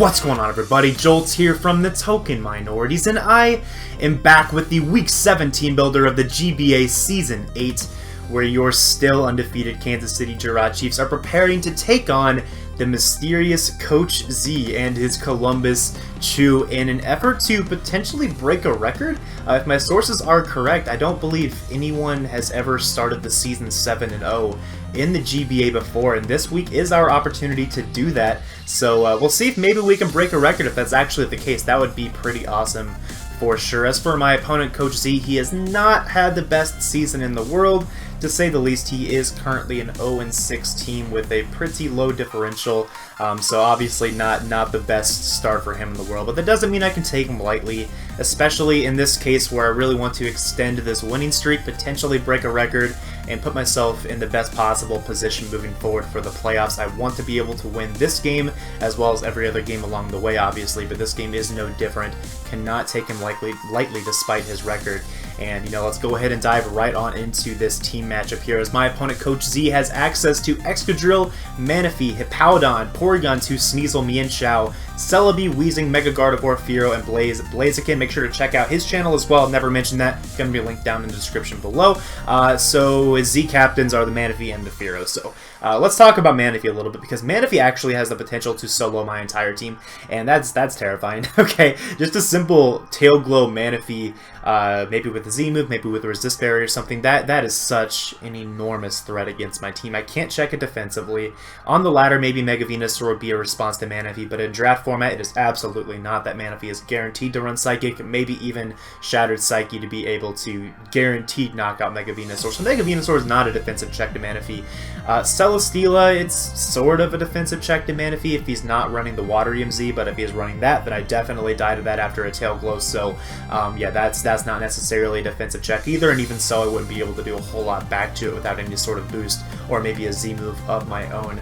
What's going on, everybody? Jolt here from TheTokenMinorities, and I am back with the Week 7 team builder of the GBA Season 8, where your still undefeated Kansas City Durant Chiefs are preparing to take on the mysterious Coach Z and his Columbus Chew in an effort to potentially break a record. If my sources are correct, I don't believe anyone has ever started the season 7-0 in the GBA before, and this week is our opportunity to do that. So we'll see if maybe we can break a record. If that's actually the case, that would be pretty awesome for sure. As for my opponent, Coach Z, he has not had the best season in the world, to say the least. He is currently an 0-6 team with a pretty low differential, so obviously not the best start for him in the world, but that doesn't mean I can take him lightly, especially in this case where I really want to extend this winning streak, potentially break a record, and put myself in the best possible position moving forward for the playoffs. I want to be able to win this game as well as every other game along the way, obviously, but this game is no different. Cannot take him lightly despite his record. And, you know, let's go ahead and dive right on into this team matchup here, as my opponent, Coach Z, has access to Excadrill, Manaphy, Hippowdon, Porygon 2, Sneasel, Mienshao, Celebi, Weezing, Mega Gardevoir, Fearow, and Blaziken. Make sure to check out his channel as well. Never mentioned that. It's going to be linked down in the description below. So his Z captains are the Manaphy and the Fearow. So let's talk about Manaphy a little bit, because Manaphy actually has the potential to solo my entire team, and that's terrifying. Okay, just a simple Tail Glow Manaphy, maybe with the Z move, maybe with a Resist Barrier or something. That is such an enormous threat against my team. I can't check it defensively. On the ladder, maybe Mega Venusaur would be a response to Manaphy, but in draft format, it is absolutely not. That Manaphy is guaranteed to run Psychic, maybe even Shattered Psyche to be able to guaranteed knock out Mega Venusaur. So Mega Venusaur is not a defensive check to Manaphy. Celesteela, it's sort of a defensive check to Manaphy if he's not running the Water EMZ, but if he is running that, then I definitely die to that after a Tail Glow. So yeah, that's not necessarily a defensive check either, and even so, I wouldn't be able to do a whole lot back to it without any sort of boost or maybe a Z move of my own.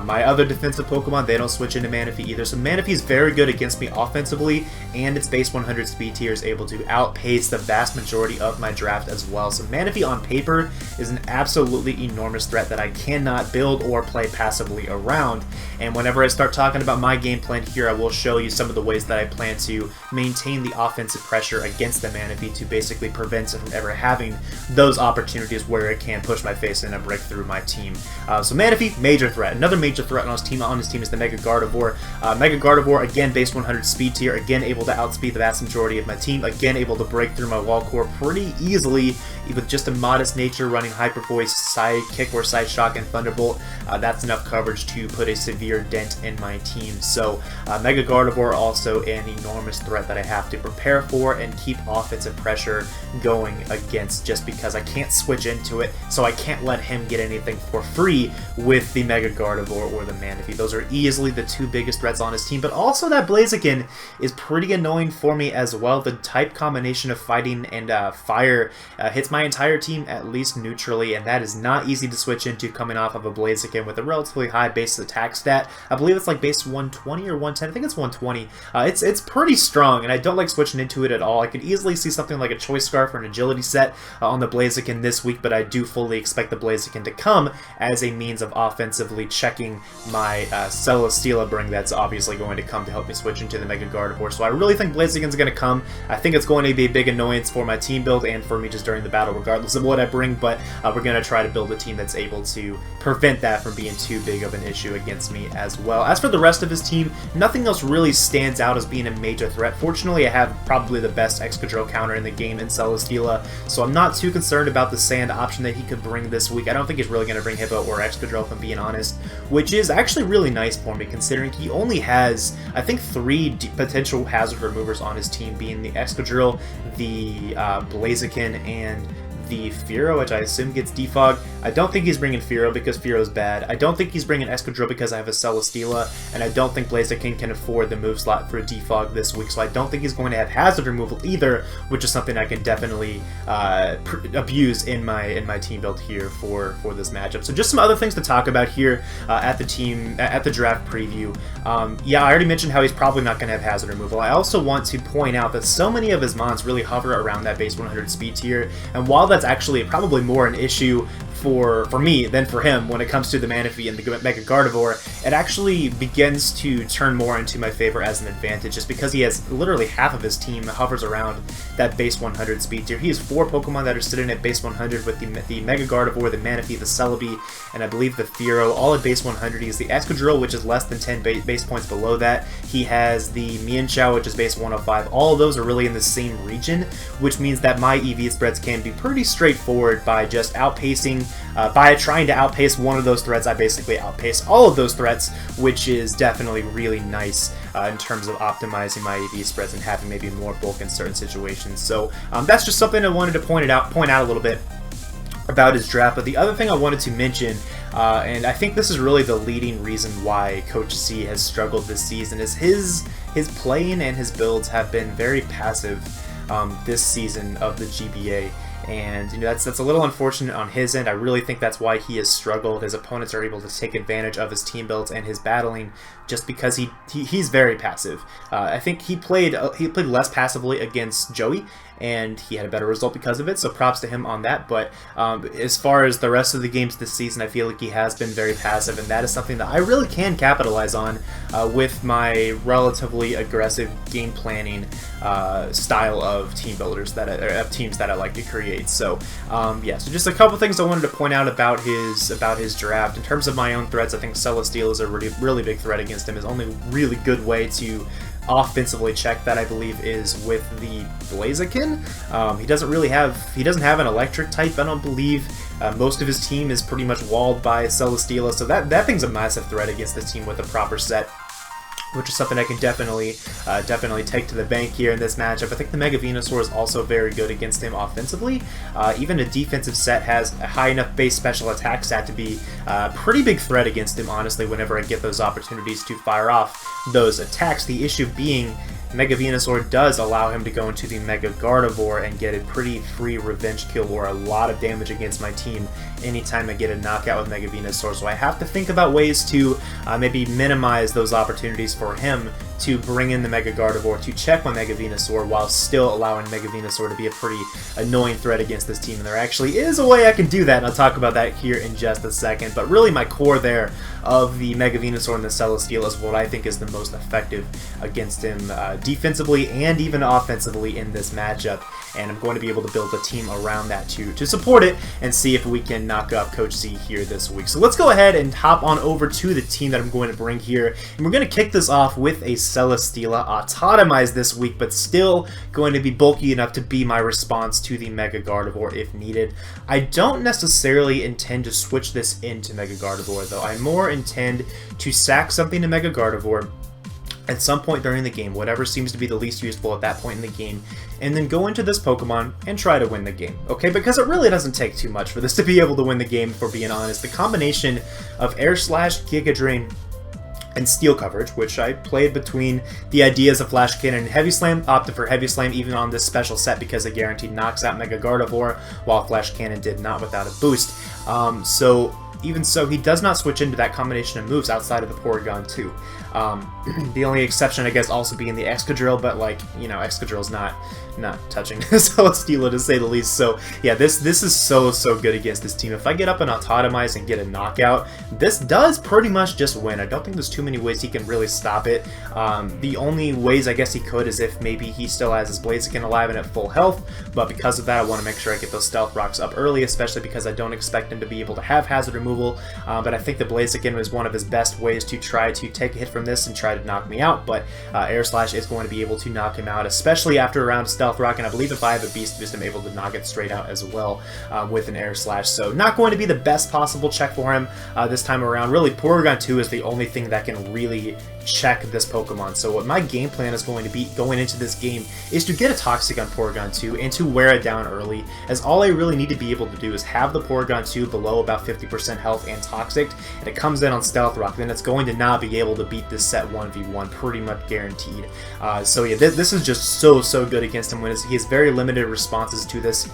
My other defensive Pokemon, they don't switch into Manaphy either, so Manaphy is very good against me offensively, and its base 100 speed tier is able to outpace the vast majority of my draft as well. So Manaphy on paper is an absolutely enormous threat that I cannot build or play passively around, and whenever I start talking about my game plan here, I will show you some of the ways that I plan to maintain the offensive pressure against the Manaphy to basically prevent it from ever having those opportunities where it can push my face in and break through my team. So Manaphy, major threat. Another major threat on his team is the Mega Gardevoir. Mega Gardevoir, again, base 100 speed tier, again able to outspeed the vast majority of my team, again able to break through my wall core pretty easily with just a modest nature, running Hyper Voice, Side Kick or Side Shock, and Thunderbolt. That's enough coverage to put a severe dent in my team. So Mega Gardevoir also an enormous threat that I have to prepare for and keep offensive pressure going against, just because I can't switch into it, so I can't let him get anything for free with the Mega Gardevoir or the Manaphy. Those are easily the two biggest threats on his team, but also that Blaziken is pretty annoying for me as well. The type combination of Fighting and Fire hits my entire team at least neutrally, and that is not easy to switch into coming off of a Blaziken with a relatively high base attack stat. I believe it's like base 120 or 110. I think it's 120. It's pretty strong, and I don't like switching into it at all. I could easily see something like a Choice Scarf or an Agility set on the Blaziken this week, but I do fully expect the Blaziken to come as a means of offensively checking my Celesteela Bring that's obviously going to come to help me switch into the Mega Gardevoir. So I really think Blaziken's going to come. I think it's going to be a big annoyance for my team build and for me just during the battle regardless of what I bring, but we're going to try to build a team that's able to prevent that from being too big of an issue against me as well. As for the rest of his team, nothing else really stands out as being a major threat. Fortunately, I have probably the best Excadrill counter in the game in Celesteela, so I'm not too concerned about the Sand option that he could bring this week. I don't think he's really going to bring Hippo or Excadrill, if I'm being honest, which is actually really nice for me considering he only has, I think, 3 potential hazard removers on his team, being the Excadrill, the Blaziken, and the Fearow, which I assume gets defogged. I don't think he's bringing Fearow because Fearow's bad. I don't think he's bringing Excadrill because I have a Celesteela, and I don't think Blaziken can afford the move slot for a defog this week, so I don't think he's going to have hazard removal either, which is something I can definitely abuse in my team build here for this matchup. So just some other things to talk about here at the draft preview. Yeah, I already mentioned how he's probably not going to have hazard removal. I also want to point out that so many of his mons really hover around that base 100 speed tier, and while that's actually probably more an issue for me than for him when it comes to the Manaphy and the Mega Gardevoir. It actually begins to turn more into my favor as an advantage, just because he has literally half of his team hovers around that base 100 speed tier. He has 4 Pokemon that are sitting at base 100 with the Mega Gardevoir, the Manaphy, the Celebi, and I believe the Fearow, all at base 100. He has the Excadrill, which is less than 10 base points below that. He has the Mienshao, which is base 105. All of those are really in the same region, which means that my EV spreads can be pretty straightforward by just outpacing, by trying to outpace one of those threats. I basically outpace all of those threats, which is definitely really nice in terms of optimizing my EV spreads and having maybe more bulk in certain situations. So that's just something I wanted to point out a little bit about his draft. But the other thing I wanted to mention, and I think this is really the leading reason why Coach C has struggled this season, is his playing and his builds have been very passive this season of the GBA. And that's a little unfortunate on his end. I really think that's why he has struggled. His opponents are able to take advantage of his team builds and his battling, just because he's very passive. I think he played less passively against Joey, and he had a better result because of it, so props to him on that. But as far as the rest of the games this season, I feel like he has been very passive, and that is something that I really can capitalize on with my relatively aggressive game planning style of team builders of teams that I like to create. So yeah, so just a couple things I wanted to point out about his draft. In terms of my own threats, I think Celesteela is a really big threat against him. His only really good way to offensively check that, I believe, is with the Blaziken. He doesn't have an electric type, I don't believe. Most of his team is pretty much walled by Celesteela, so that thing's a massive threat against this team with a proper set, which is something I can definitely take to the bank here in this matchup. I think the Mega Venusaur is also very good against him offensively. Even a defensive set has a high enough base special attack stat to be a pretty big threat against him, honestly, whenever I get those opportunities to fire off those attacks. The issue being, Mega Venusaur does allow him to go into the Mega Gardevoir and get a pretty free revenge kill or a lot of damage against my team anytime I get a knockout with Mega Venusaur. So I have to think about ways to maybe minimize those opportunities for him to bring in the Mega Gardevoir to check my Mega Venusaur while still allowing Mega Venusaur to be a pretty annoying threat against this team. And there actually is a way I can do that, and I'll talk about that here in just a second. But really my core there of the Mega Venusaur and the Celesteela is what I think is the most effective against him defensively and even offensively in this matchup. And I'm going to be able to build a team around that to support it and see if we can knock up Coach C here this week. So let's go ahead and hop on over to the team that I'm going to bring here. And we're going to kick this off with a Celesteela Autotomized this week, but still going to be bulky enough to be my response to the Mega Gardevoir if needed. I don't necessarily intend to switch this into Mega Gardevoir, though. I more intend to sack something to Mega Gardevoir at some point during the game, whatever seems to be the least useful at that point in the game, and then go into this Pokemon and try to win the game, okay? Because it really doesn't take too much for this to be able to win the game, for being honest. The combination of Air Slash, Giga Drain, and Steel Coverage, which I played between the ideas of Flash Cannon and Heavy Slam, opted for Heavy Slam even on this special set because it guaranteed knocks out Mega Gardevoir, while Flash Cannon did not without a boost. Even so, he does not switch into that combination of moves outside of the Porygon 2. The only exception, I guess, also being the Excadrill, but, like, you know, Excadrill's not touching Celesteela, to say the least. So yeah, this is so good against this team. If I get up and Autotomize and get a knockout, this does pretty much just win. I don't think there's too many ways he can really stop it. The only ways I guess he could is if maybe he still has his Blaziken alive and at full health, but because of that I want to make sure I get those Stealth Rocks up early, especially because I don't expect him to be able to have hazard removal. But I think the Blaziken was one of his best ways to try to take a hit from this and try to knock me out, but Air Slash is going to be able to knock him out, especially after a round of Stealth Rock, and I believe if I have a Beast Boost, I'm able to knock it straight out as well with an Air Slash. So not going to be the best possible check for him this time around. Really, Porygon 2 is the only thing that can really check this Pokemon. So what my game plan is going to be going into this game is to get a Toxic on Porygon 2 and to wear it down early, as all I really need to be able to do is have the Porygon 2 below about 50% health and Toxic, and it comes in on Stealth Rock, then it's going to not be able to beat this set 1v1, pretty much guaranteed. So yeah, this is just so good against him when he has very limited responses to this.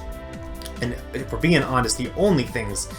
And if we're being honest, the only things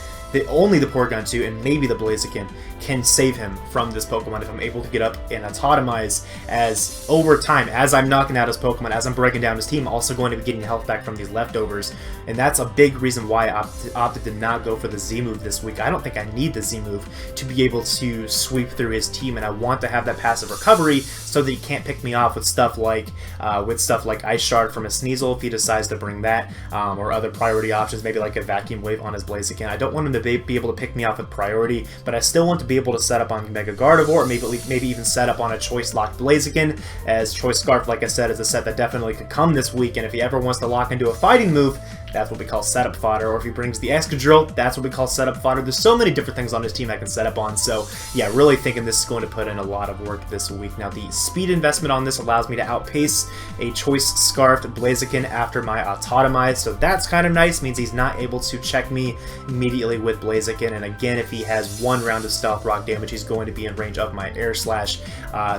only the Porygon 2 and maybe the Blaziken can save him from this Pokemon if I'm able to get up and autotomize, as over time, as I'm knocking out his Pokemon, as I'm breaking down his team, I'm also going to be getting health back from these leftovers. And that's a big reason why I opted to not go for the Z move this week. I don't think I need the Z move to be able to sweep through his team, and I want to have that passive recovery so that he can't pick me off with stuff like Ice Shard from a Sneasel if he decides to bring that, or other priority options, maybe like a Vacuum Wave on his Blaziken. I don't want him to be able to pick me off with priority, but I still want to be able to set up on Mega Gardevoir, or maybe even set up on a Choice Locked Blaziken, as Choice Scarf, like I said, is a set that definitely could come this week, and if he ever wants to lock into a fighting move, that's what we call setup fodder. Or if he brings the Excadrill, that's what we call setup fodder. There's so many different things on his team I can set up on, so yeah, really thinking this is going to put in a lot of work this week. Now, the speed investment on this allows me to outpace a Choice Scarfed Blaziken after my Autotomize, so that's kind of nice. Means he's not able to check me immediately with Blaziken, and again, if he has one round of Stealth Rock damage, he's going to be in range of my Air Slash,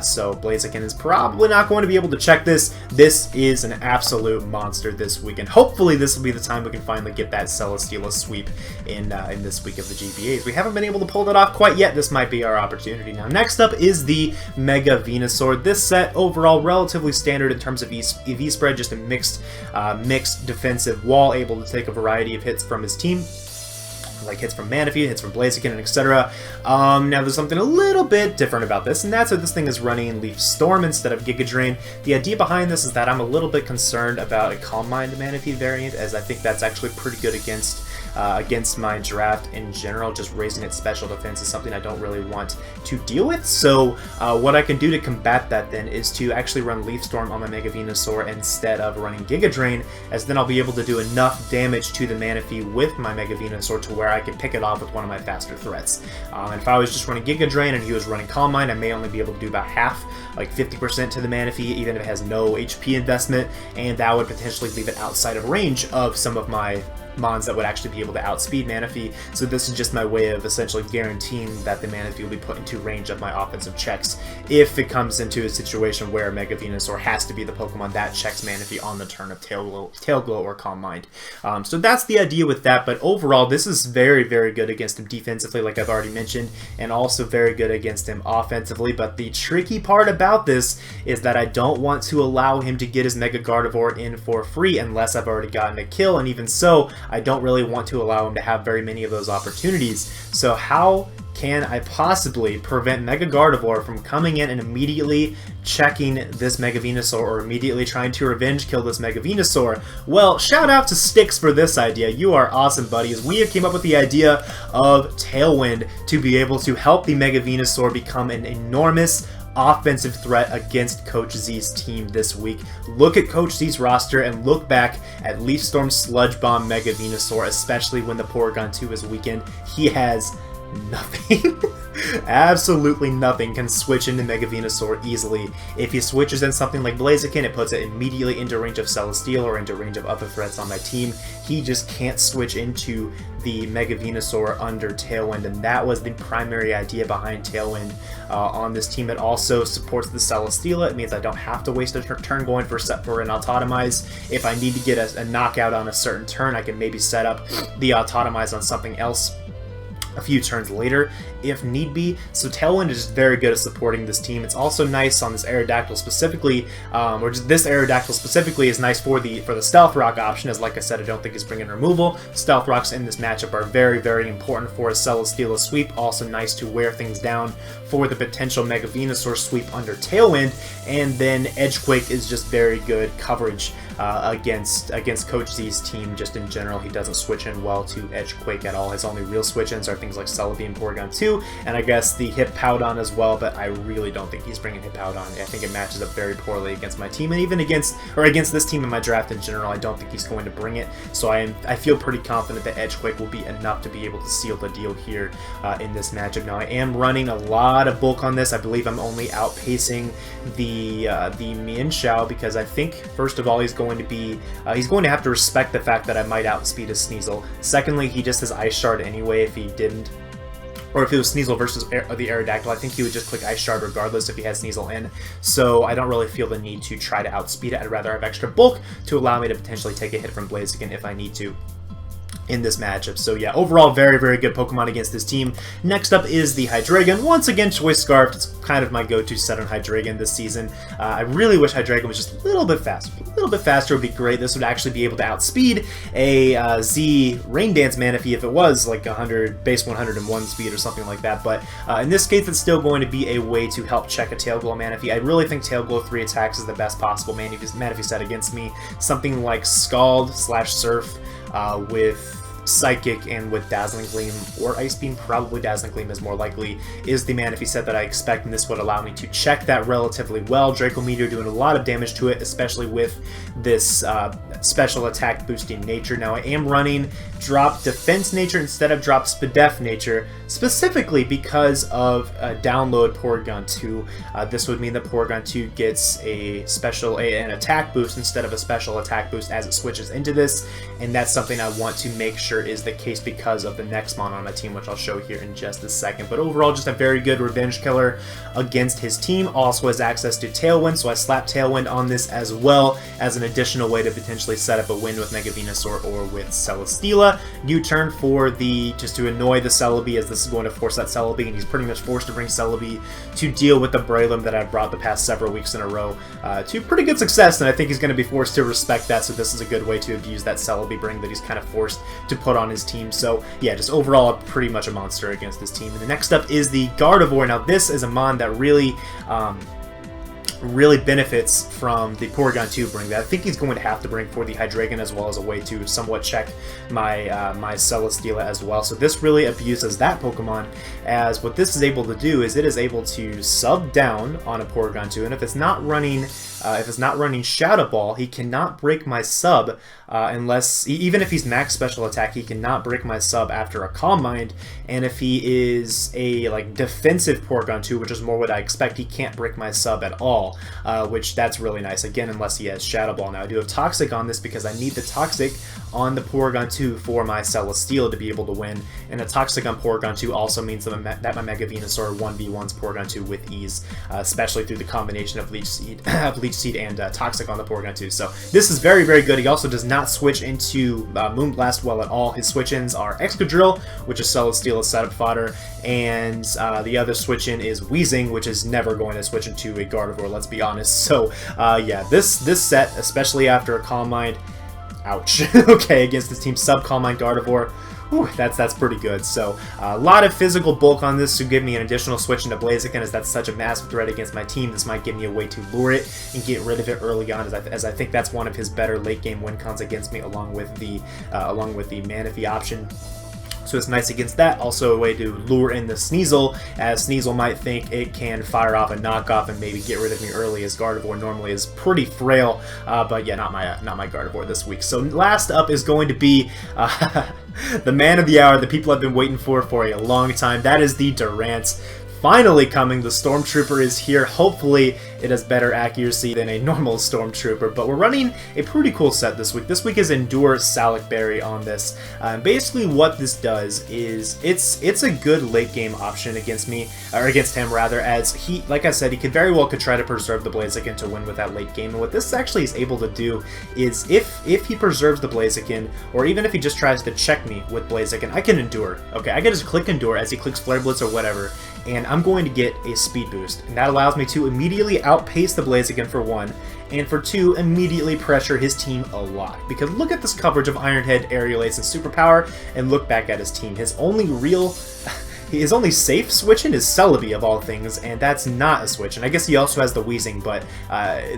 so Blaziken is probably not going to be able to check this. This is an absolute monster this week, and hopefully this will be the time we can finally get that Celesteela sweep in this week of the GBAs. We haven't been able to pull that off quite yet. This might be our opportunity. Now, next up is the Mega Venusaur. This set overall relatively standard in terms of EV spread, just a mixed defensive wall, able to take a variety of hits from his team, like hits from Manaphy, hits from Blaziken, and etc. Now there's something a little bit different about this, and that's that this thing is running Leaf Storm instead of Giga Drain. The idea behind this is that I'm a little bit concerned about a Calm Mind Manaphy variant, as I think that's actually pretty good against my draft in general. Just raising its special defense is something I don't really want to deal with. So what I can do to combat that then is to actually run Leaf Storm on my Mega Venusaur instead of running Giga Drain, as then I'll be able to do enough damage to the Manaphy with my Mega Venusaur to where I can pick it off with one of my faster threats. And if I was just running Giga Drain and he was running Calm Mind, I may only be able to do about half, like 50% to the Manaphy, even if it has no HP investment, and that would potentially leave it outside of range of some of my Mons that would actually be able to outspeed Manaphy. So this is just my way of essentially guaranteeing that the Manaphy will be put into range of my offensive checks if it comes into a situation where Mega Venusaur has to be the Pokemon that checks Manaphy on the turn of Tail Glow or Calm Mind. So that's the idea with that, but overall this is very, very good against him defensively, like I've already mentioned, and also very good against him offensively. But the tricky part about this is that I don't want to allow him to get his Mega Gardevoir in for free unless I've already gotten a kill, and even so, I don't really want to allow him to have very many of those opportunities. So how can I possibly prevent Mega Gardevoir from coming in and immediately checking this Mega Venusaur, or immediately trying to revenge kill this Mega Venusaur? Well, shout out to Styx for this idea. You are awesome, buddies. We came up with the idea of Tailwind to be able to help the Mega Venusaur become an enormous offensive threat against Coach Z's team this week. Look at Coach Z's roster and look back at Leaf Storm, Sludge Bomb, Mega Venusaur, especially when the Porygon 2 is weakened. He has nothing. Absolutely nothing can switch into Mega Venusaur easily. If he switches in something like Blaziken, it puts it immediately into range of Celesteela or into range of other threats on my team. He just can't switch into the Mega Venusaur under Tailwind, and that was the primary idea behind Tailwind on this team. It also supports the Celesteela. It means I don't have to waste a turn going for an Autotomize. If I need to get a knockout on a certain turn, I can maybe set up the Autotomize on something else a few turns later if need be. So Tailwind is just very good at supporting this team. It's also nice on this Aerodactyl specifically, or just this Aerodactyl specifically is nice for the Stealth Rock option, as like I said, I don't think he's bringing removal. Stealth Rocks in this matchup are very, very important for a Celesteela sweep. Also nice to wear things down for the potential Mega Venusaur sweep under Tailwind. And then Edgequake is just very good coverage against Coach Z's team just in general. He doesn't switch in well to Edgequake at all. His only real switch-ins are things like Celebi, Porygon 2, and I guess the Hippowdon as well, but I really don't think he's bringing Hippowdon. I think it matches up very poorly against my team, and even against this team in my draft in general, I don't think he's going to bring it. So I feel pretty confident that Edgequake will be enough to be able to seal the deal here in this matchup. Now I am running a lot of bulk on this. I believe I'm only outpacing the Mienshao, because I think first of all he's going to have to respect the fact that I might outspeed his Sneasel. Secondly, he just has Ice Shard anyway if he didn't. Or if it was Sneasel versus the Aerodactyl, I think he would just click Ice Shard regardless if he had Sneasel in. So I don't really feel the need to try to outspeed it. I'd rather have extra bulk to allow me to potentially take a hit from Blaziken if I need to. in this matchup. So yeah, overall, very, very good Pokemon against this team. Next up is the Hydreigon. Once again, Choice Scarf. It's kind of my go-to set on Hydreigon this season. I really wish Hydreigon was just a little bit faster. A little bit faster would be great. This would actually be able to outspeed a Z Rain Dance Manaphy if it was like 100, base 101 speed or something like that. But in this case, it's still going to be a way to help check a Tail Glow Manaphy. I really think Tail Glow 3 attacks is the best possible Manaphy set against me. Something like Scald / Surf with Psychic and with Dazzling Gleam or Ice Beam, probably Dazzling Gleam is more likely, is the Manaphy set that I expect, and this would allow me to check that relatively well. Draco Meteor doing a lot of damage to it, especially with this special attack boosting nature. Now I am running drop defense nature instead of drop Spadef nature, specifically because of download Porygon 2. This would mean that Porygon 2 gets an attack boost instead of a special attack boost as it switches into this, and that's something I want to make sure is the case because of the next mon on my team, which I'll show here in just a second. But overall, just a very good revenge killer against his team. Also has access to Tailwind, so I slap Tailwind on this as well as an additional way to potentially set up a win with Mega Venusaur or with Celesteela. U-turn for just to annoy the Celebi, as this is going to force that Celebi, and he's pretty much forced to bring Celebi to deal with the Breloom that I've brought the past several weeks in a row to pretty good success, and I think he's going to be forced to respect that, so this is a good way to abuse that Celebi bring that he's kind of forced to put on his team. So yeah, just overall pretty much a monster against this team. And the next up is the Gardevoir. Now this is a mon that really benefits from the Porygon 2 bring that I think he's going to have to bring for the Hydreigon, as well as a way to somewhat check my my Celesteela as well. So this really abuses that Pokemon, as what this is able to do is it is able to sub down on a Porygon 2, and if it's not running Shadow Ball, he cannot break my sub even if he's max special attack, he cannot break my sub after a Calm Mind. And if he is a defensive Porygon 2, which is more what I expect, he can't break my sub at all, which that's really nice. Again, unless he has Shadow Ball. Now I do have Toxic on this because I need the Toxic on the Porygon 2 for my Celesteela to be able to win, and a Toxic on Porygon 2 also means that my Mega Venusaur 1v1s Porygon 2 with ease, especially through the combination of Leech Seed, and Toxic on the Porygon 2. So this is very, very good. He also does not switch into Moonblast well at all. His switch-ins are Excadrill, which is Celesteela's setup fodder, and the other switch-in is Weezing, which is never going to switch into a Gardevoir, let's be honest. So yeah, this set, especially after a Calm Mind, ouch. Okay, against this team sub Calm Mind Gardevoir, whew, that's pretty good. So a lot of physical bulk on this to give me an additional switch into Blaziken, as that's such a massive threat against my team. This might give me a way to lure it and get rid of it early on, as I think that's one of his better late game win cons against me, along with the Manaphy option. So it's nice against that. Also a way to lure in the Sneasel, as Sneasel might think it can fire off a knockoff and maybe get rid of me early, as Gardevoir normally is pretty frail. But yeah, not my Gardevoir this week. So last up is going to be the man of the hour that people have been waiting for a long time. That is the Durant. Finally coming, the Stormtrooper is here. Hopefully it has better accuracy than a normal Stormtrooper, but we're running a pretty cool set this week. This week is Endure Salac Berry on this. Basically what this does is it's a good late game option against me, or against him rather, as he, like I said, he could try to preserve the Blaziken to win with that late game. And what this actually is able to do is if he preserves the Blaziken, or even if he just tries to check me with Blaziken, I can Endure. Okay, I can just click Endure as he clicks Flare Blitz or whatever, and I'm going to get a speed boost, and that allows me to immediately outpace the Blaziken for one, and for two, immediately pressure his team a lot. Because look at this coverage of Iron Head, Aerial Ace, and Superpower, and look back at his team. His only safe switch-in is Celebi, of all things, and that's not a switch. And I guess he also has the Weezing, but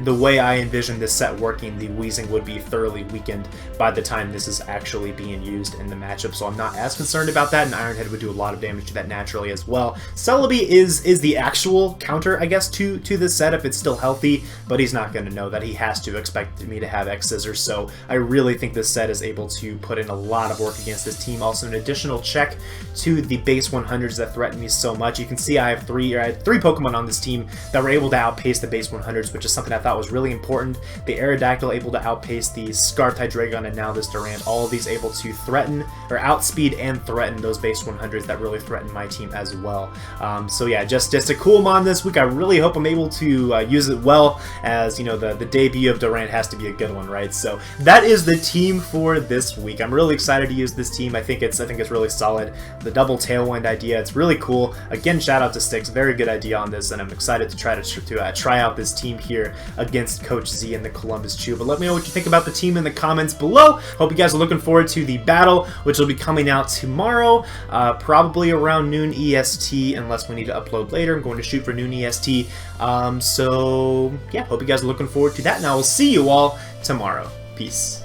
the way I envision this set working, the Weezing would be thoroughly weakened by the time this is actually being used in the matchup, so I'm not as concerned about that, and Iron Head would do a lot of damage to that naturally as well. Celebi is the actual counter, I guess, to this set if it's still healthy, but he's not going to know that. He has to expect me to have X-Scissors, so I really think this set is able to put in a lot of work against this team. Also, an additional check to the base 100 100s that threaten me so much. You can see I had three Pokemon on this team that were able to outpace the base 100s, which is something I thought was really important. The Aerodactyl able to outpace the Scarf Hydreigon, and now this Durant. All of these able to threaten, or outspeed and threaten those base 100s that really threaten my team as well. So yeah, just a cool mon this week. I really hope I'm able to use it well, as you know, the debut of Durant has to be a good one, right? So that is the team for this week. I'm really excited to use this team. I think it's really solid. The double Tailwind idea, it's really cool. Again, shout out to Styx, very good idea on this, and I'm excited to try out this team here against Coach Z and the Columbus Chew. But let me know what you think about the team in the comments below. Hope you guys are looking forward to the battle, which will be coming out tomorrow, probably around noon EST, unless we need to upload later. I'm going to shoot for noon EST. So yeah, hope you guys are looking forward to that, and I will see you all tomorrow. Peace.